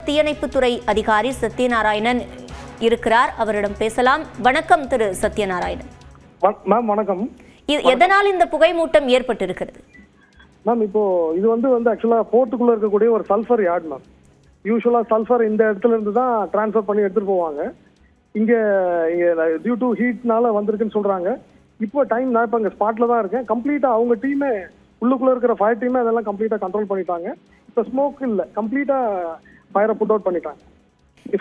தீயணைப்புத்துறை அதிகாரி சத்யநாராயணன் இருக்கிறார். அவரிடம் பேசலாம். வணக்கம் திரு சத்யநாராயணன். மேம் வணக்கம். எதனால் இந்த புகை மூட்டம் ஏற்பட்டிருக்கிறது? மேம் இப்போ இது வந்து ஆக்சுவலா போர்ட்டுக்குள்ள இருக்கக்கூடிய ஒரு சல்ஃபர் யார்ட் மேம். யூஸ்வலா சல்ஃபர் இந்த இடத்துல இருந்து தான் டிரான்ஸ்ஃபர் பண்ணி எடுத்துட்டு போவாங்க. இங்க டியூ டு ஹீட்னால வந்திருக்குன்னு சொல்றாங்க. இப்போ டைம் நான் இப்போ அங்கே ஸ்பாட்ல தான் இருக்கேன். கம்ப்ளீட்டா அவங்க டீமே உள்ளுக்குள்ள இருக்கிற ஃபயர் டீமே அதெல்லாம் கம்ப்ளீட்டா கண்ட்ரோல் பண்ணிட்டாங்க. இப்போ ஸ்மோக் இல்லை, கம்ப்ளீட்டா ஃபயரை புட் அவுட் பண்ணிட்டாங்க.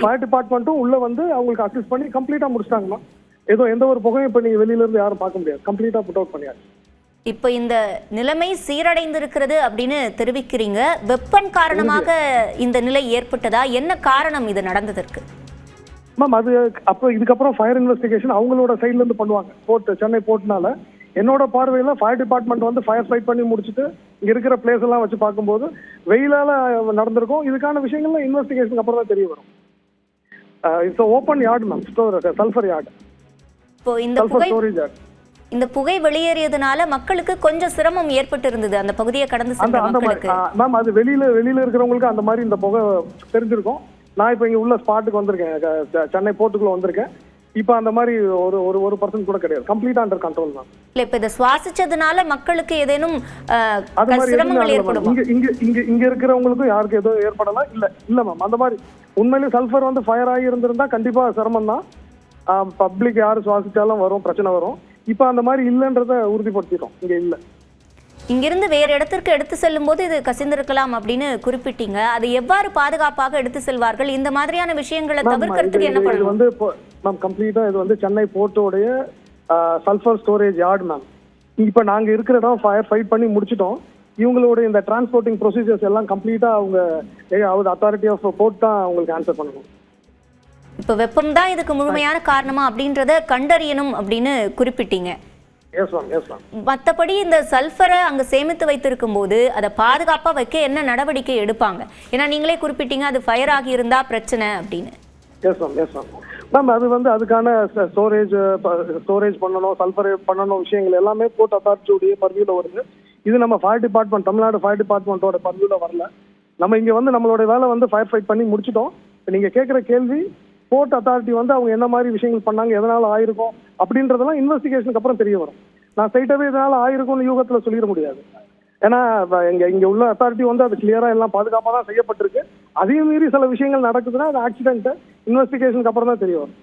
ஃபயர் டிபார்ட்மெண்ட்டும் உள்ள வந்து அவங்களுக்கு அசிஸ்ட் பண்ணி கம்ப்ளீட்டா முடிச்சிட்டாங்க மேம். ஏதோ எந்த ஒரு புகையும் இப்போ நீங்க வெளியில இருந்து யாரும் பார்க்க முடியாது. கம்ப்ளீட்டா புட் அவுட் பண்ணியாச்சு. இப்போ இந்த நிலைமை சீரடைந்திருக்கிறது அப்படின்னு தெரிவிக்கிறீங்க. வெப்பம் காரணமாக இந்த நிலை ஏற்பட்டதா? என்ன காரணம் இது நடந்ததற்கு? மேம் அது அப்போ இதுக்கப்புறம் ஃபயர் இன்வெஸ்டிகேஷன் அவங்களோட சைட்ல இருந்து பண்ணுவாங்க. போர்ட் சென்னை போர்ட்னால என்னோட பார்வையில ஃபயர் டிபார்ட்மெண்ட் வந்து ஃபயர் ஃபைட் பண்ணி முடிச்சுட்டு இங்க இருக்கிற பிளேஸ் எல்லாம் வச்சு பார்க்கும்போது வெயிலால நடந்திருக்கும். இதுக்கான விஷயங்கள்லாம் இன்வெஸ்டிகேஷனுக்கு அப்புறம் தான் தெரிய வரும். It's open yard ma'am, sulphur yard. இப்போ இந்த புகை வெளியேறியதுனால மக்களுக்கு கொஞ்சம் சிரமம் ஏற்பட்டு இருந்தது அந்த பகுதியை கடந்து சென்ற மக்களுக்கு. மேம் அது வெளியில இருக்கிறவங்களுக்கு அந்த மாதிரி இந்த புகை தெரிஞ்சிருக்கும். நான் இப்போ இங்க உள்ள ஸ்பாட்டுக்கு வந்திருக்கேன், சென்னை போர்ட்டுக்குள்ள வந்திருக்கேன். இப்போ அந்த மாதிரி ஒரு பர்சன்ட் கூட கிடையாது. கம்ப்ளீட்டா அண்டர் கண்ட்ரோல் தான். இல்ல இப்ப இத சுவாசிச்சதுனால மக்களுக்கு ஏதேனும் சிரமங்கள் ஏற்படும்? இங்க இருக்கிறவங்களுக்கும் யாருக்கு எதுவும் ஏற்படலாம் இல்ல மேம். அந்த மாதிரி உண்மையிலேயே சல்ஃபர் வந்து ஃபயர் ஆகி இருந்திருந்தா கண்டிப்பா சிரமம் தான். பப்ளிக் யாரு சுவாசிச்சாலும் வரும், பிரச்சனை வரும். இப்ப அந்த மாதிரி இல்லைன்றத உறுதிப்படுத்திட்டோம். இங்க இல்ல. இங்கிருந்து வேறு இடத்திற்கு எடுத்து செல்லும் போது இது கசிந்திருக்கலாம் அப்படின்னு குறிப்பிட்டீங்க. அது எவ்வாறு பாதுகாப்பாக எடுத்து செல்வார்கள்? இந்த மாதிரியான விஷயங்களை தவிர்க்கிறதுக்கு என்ன பண்ணணும்? வந்து மேம் கம்ப்ளீட்டா இது வந்து சென்னை போர்ட்டோடைய சல்ஃபர் ஸ்டோரேஜ் யார்ட் மேம். இப்ப நாங்க இருக்கிற இடம் ஃபயர் ஃபைட் பண்ணி முடிச்சிட்டோம். இவங்களோட இந்த டிரான்ஸ்போர்ட்டிங் ப்ரொசீஜர்ஸ் எல்லாம் கம்ப்ளீட்டா அவங்க அத்தாரிட்டி ஆஃப் போர்ட் தான் அவங்களுக்கு ஆன்சர் பண்ணணும். இப்ப வெப்பம் தான் இதுக்கு முழுமையான காரணமா அப்படின்றத கண்டறியணும் அப்படின்னு குறிப்பிட்டீங்க. மற்றபடி இந்த சல்ஃபரை அங்க சேமித்து வைத்திருக்கும் போது அதை பாதுகாப்பா வைக்க என்ன நடவடிக்கை எடுப்பாங்க? ஏன்னா நீங்களே குறிப்பிட்டீங்க அது ஃபயர் ஆகி இருந்தா பிரச்சனை அப்படின்னு. மேம் அது வந்து அதுக்கான ஸ்டோரேஜ் பண்ணணும், சல்ஃபர் பண்ணணும் விஷயங்கள் எல்லாமே போர்ட் அத்தாரிட்டியோடைய பர்வியூல வருது. இது நம்ம ஃபயர் டிபார்ட்மெண்ட், தமிழ்நாடு ஃபயர் டிபார்ட்மெண்ட்டோட பர்வியூல வரல. நம்ம இங்க வந்து நம்மளோட வேலை வந்து ஃபயர் ஃபைட் பண்ணி முடிச்சிட்டோம். நீங்க கேட்குற கேள்வி போர்ட் அத்தாரிட்டி வந்து அவங்க என்ன மாதிரி விஷயங்கள் பண்ணாங்க, எதனால ஆயிருக்கும் அப்படின்றதெல்லாம் இன்வெஸ்டிகேஷனுக்கு அப்புறம் தெரிய வரும். நான் ஸ்ட்ரைட்டாவே இதனால ஆயிருக்கும்னு யூகத்துல சொல்லிட முடியாது. ஏன்னா இங்க உள்ள அத்தாரிட்டி வந்து அது கிளியரா எல்லாம் பாதுகாப்பாக தான் செய்யப்பட்டிருக்கு. அதையும் மீறி சில விஷயங்கள் நடக்குதுன்னா அது ஆக்சிடென்ட் இன்வெஸ்டிகேஷனுக்கு அப்புறம் தான் தெரிய வரும்.